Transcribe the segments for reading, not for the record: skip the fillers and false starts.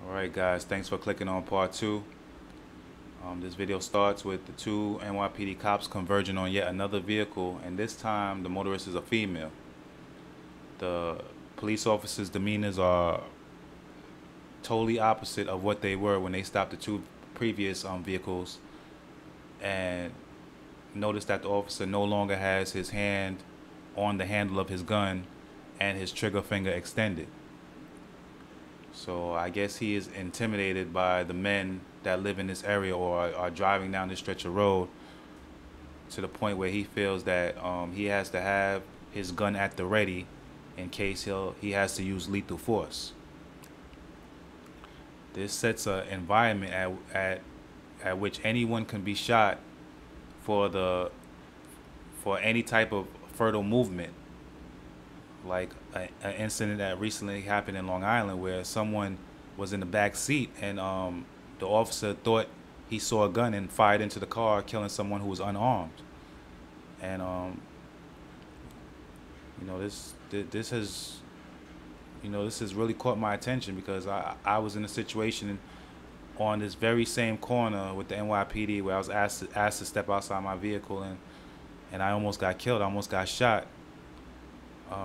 Alright guys, thanks for clicking on part 2. This video starts with the two NYPD cops converging on yet another vehicle, and this time the motorist is a female. The police officers' demeanors are totally opposite of what they were when they stopped the two previous vehicles, and notice that the officer no longer has his hand on the handle of his gun and his trigger finger extended. So I guess he is intimidated by the men that live in this area or are driving down this stretch of road, to the point where he feels that he has to have his gun at the ready in case he has to use lethal force. This sets an environment at which anyone can be shot for any type of fertile movement, like an incident that recently happened in Long Island where someone was in the back seat and the officer thought he saw a gun and fired into the car, killing someone who was unarmed. And this has really caught my attention because I was in a situation on this very same corner with the NYPD where I was asked to step outside my vehicle, and I almost got killed. I almost got shot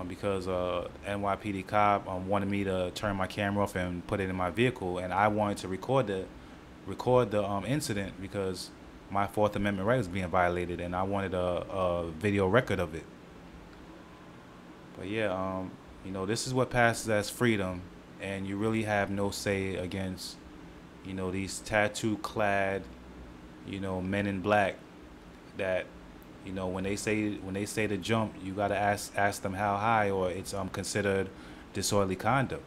because NYPD cop wanted me to turn my camera off and put it in my vehicle, and I wanted to record the incident because my Fourth Amendment right was being violated, and I wanted a video record of it. But yeah, this is what passes as freedom, and you really have no say against, these tattoo-clad, men in black that, when they say to jump, you gotta ask them how high, or it's considered disorderly conduct.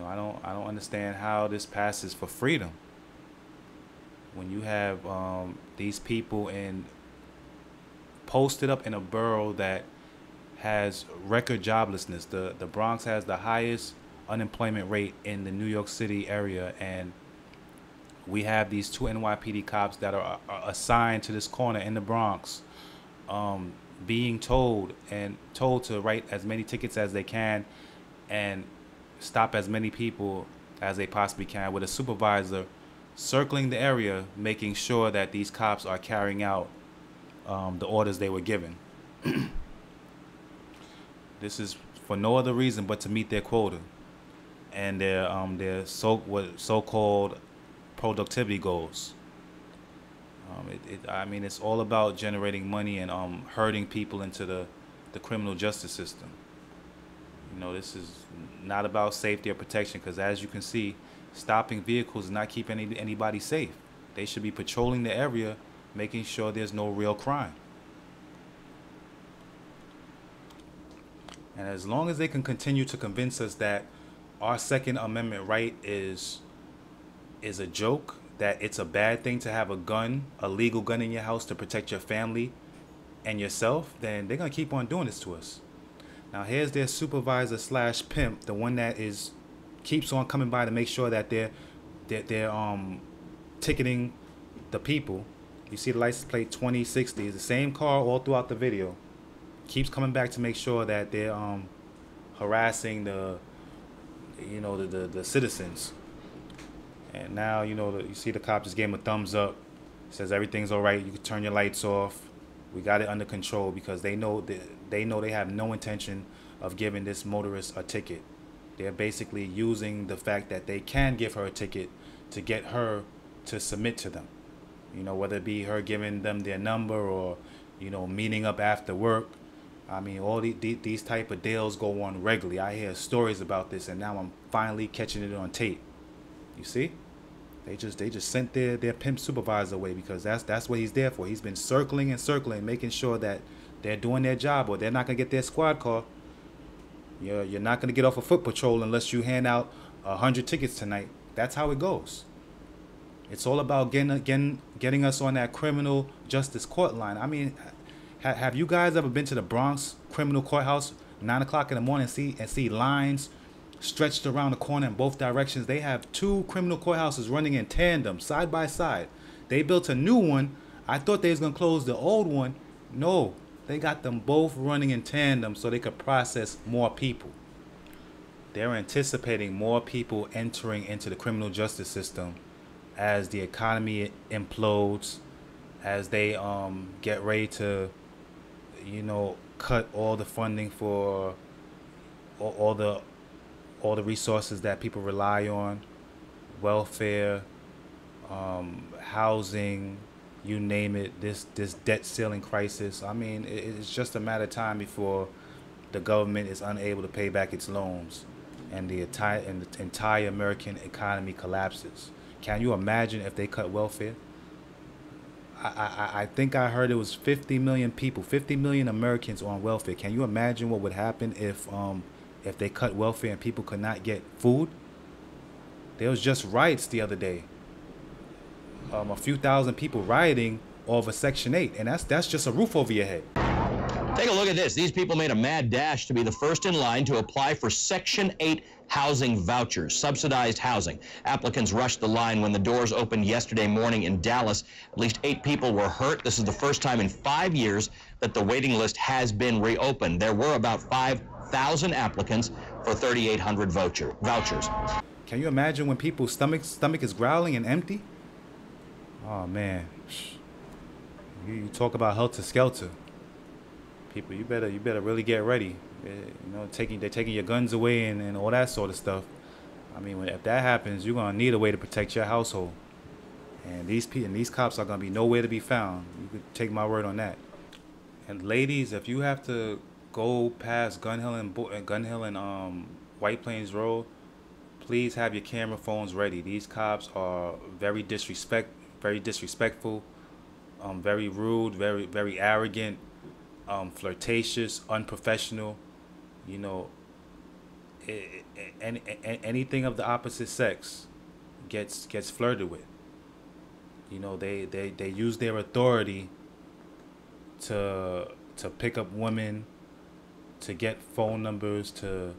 I don't understand how this passes for freedom when you have these people posted up in a borough that has record joblessness. The Bronx has the highest unemployment rate in the New York City area, and we have these two NYPD cops that are assigned to this corner in the Bronx, being told to write as many tickets as they can and stop as many people as they possibly can, with a supervisor circling the area, making sure that these cops are carrying out the orders they were given. This is for no other reason but to meet their quota and their so-called productivity goals. I mean, it's all about generating money and herding people into the criminal justice system. This is not about safety or protection, because as you can see, stopping vehicles is not keeping anybody safe. They should be patrolling the area, making sure there's no real crime. And as long as they can continue to convince us that our Second Amendment right is a joke, that it's a bad thing to have a legal gun in your house to protect your family and yourself, then they're going to keep on doing this to us. Now here's their supervisor / pimp, the one that keeps on coming by to make sure that they're ticketing the people. You see the license plate 2060 is the same car all throughout the video. Keeps coming back to make sure that they're harassing the citizens. And now you see the cop just gave him a thumbs up, says everything's all right, you can turn your lights off, we got it under control, because they know they have no intention of giving this motorist a ticket. They're basically using the fact that they can give her a ticket to get her to submit to them, whether it be her giving them their number or meeting up after work. I mean, all these type of deals go on regularly. I hear stories about this, and now I'm finally catching it on tape. You see, they just sent their pimp supervisor away, because that's what he's there for. He's been circling and circling, making sure that they're doing their job, or they're not gonna get their squad car. You're not gonna get off a foot patrol unless you hand out 100 tickets tonight. That's how it goes. It's all about getting us on that criminal justice court line. I mean, have you guys ever been to the Bronx criminal courthouse 9 o'clock in the morning and see lines stretched around the corner in both directions? They have two criminal courthouses running in tandem, side by side. They built a new one. I thought they was gonna close the old one. No, they got them both running in tandem so they could process more people. they're anticipating more people entering into the criminal justice system as the economy implodes, as they get ready to, cut all the funding for all the resources that people rely on, welfare, housing, you name it. This debt ceiling crisis. I mean, it's just a matter of time before the government is unable to pay back its loans, and the entire American economy collapses. Can you imagine if they cut welfare? I think I heard it was 50 million people, 50 million Americans on welfare. Can you imagine what would happen if they cut welfare and people could not get food? There was just riots the other day. A few thousand people rioting over Section 8, and that's just a roof over your head. Take a look at this. These people made a mad dash to be the first in line to apply for Section 8 housing vouchers, subsidized housing. Applicants rushed the line when the doors opened yesterday morning in Dallas. At least 8 people were hurt. This is the first time in 5 years that the waiting list has been reopened. There were about 5,000 applicants for 3,800 vouchers. Can you imagine when people's stomach is growling and empty? Oh man, you talk about helter skelter. People, you better really get ready. They're taking your guns away and all that sort of stuff. I mean, if that happens, you're gonna need a way to protect your household. And these cops are gonna be nowhere to be found. You could take my word on that. And ladies, if you have to go past Gun Hill and White Plains Road, please have your camera phones ready. These cops are very disrespectful, very rude, very arrogant, flirtatious, unprofessional. Anything of the opposite sex gets flirted with. They use their authority to pick up women, to get phone numbers, to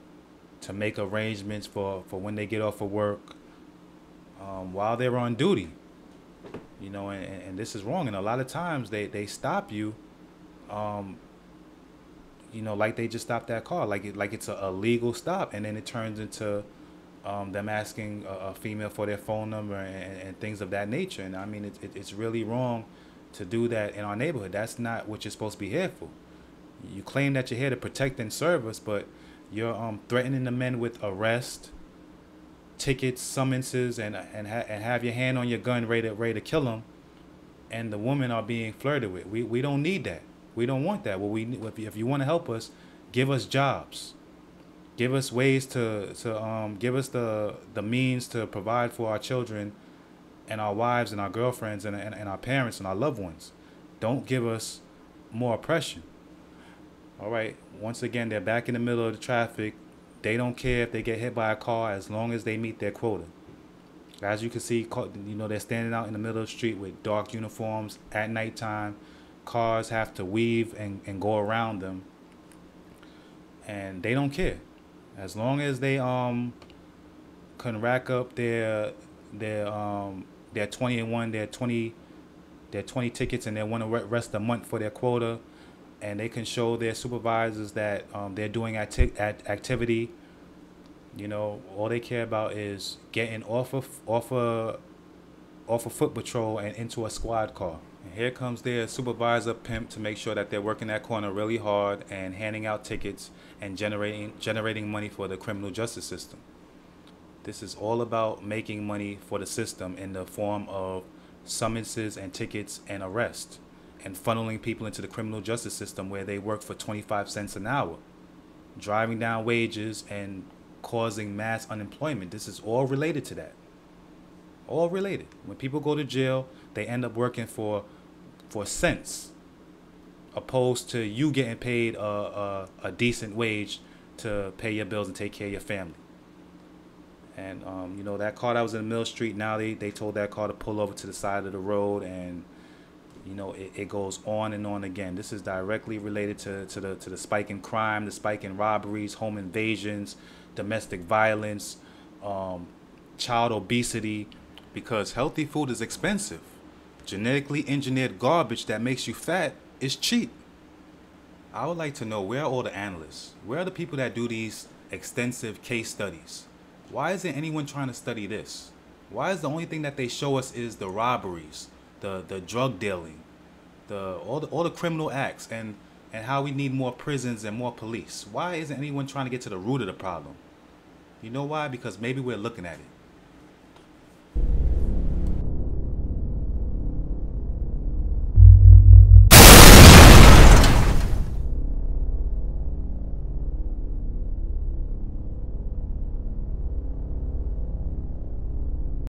make arrangements for when they get off of work, while they're on duty. And this is wrong. And a lot of times they stop you, like they just stopped that car, like it's a legal stop, and then it turns into them asking a female for their phone number and things of that nature. And I mean, it's really wrong to do that in our neighborhood. That's not what you're supposed to be here for. You claim that you're here to protect and serve us, but you're threatening the men with arrest, tickets, summonses, and have your hand on your gun ready to kill them, and the women are being flirted with. We don't need that. We don't want that. If you want to help us, give us jobs, give us ways to give us the means to provide for our children and our wives and our girlfriends and our parents and our loved ones. Don't give us more oppression. All right. Once again, they're back in the middle of the traffic. They don't care if they get hit by a car as long as they meet their quota. As you can see, they're standing out in the middle of the street with dark uniforms at nighttime. Cars have to weave and go around them. And they don't care. As long as they can rack up their 20 and 1, their 20 tickets, and they want to rest a month for their quota, and they can show their supervisors that they're doing activity. All they care about is getting off of foot patrol and into a squad car. And here comes their supervisor pimp to make sure that they're working that corner really hard and handing out tickets and generating money for the criminal justice system. This is all about making money for the system in the form of summonses and tickets and arrest, and funneling people into the criminal justice system where they work for 25 cents an hour, driving down wages and causing mass unemployment. This is all related to that. All related. When people go to jail, they end up working for cents, opposed to you getting paid a decent wage to pay your bills and take care of your family. And that car that was in Mill Street, now they told that car to pull over to the side of the road, and it goes on and on again. This is directly related to the spike in crime, the spike in robberies, home invasions, domestic violence, child obesity, because healthy food is expensive. Genetically engineered garbage that makes you fat is cheap. I would like to know, where are all the analysts? Where are the people that do these extensive case studies. Why isn't anyone trying to study this? Why is the only thing that they show us is the robberies, the drug dealing, all the criminal acts, and how we need more prisons and more police? Why isn't anyone trying to get to the root of the problem? You know why? Because maybe we're looking at it.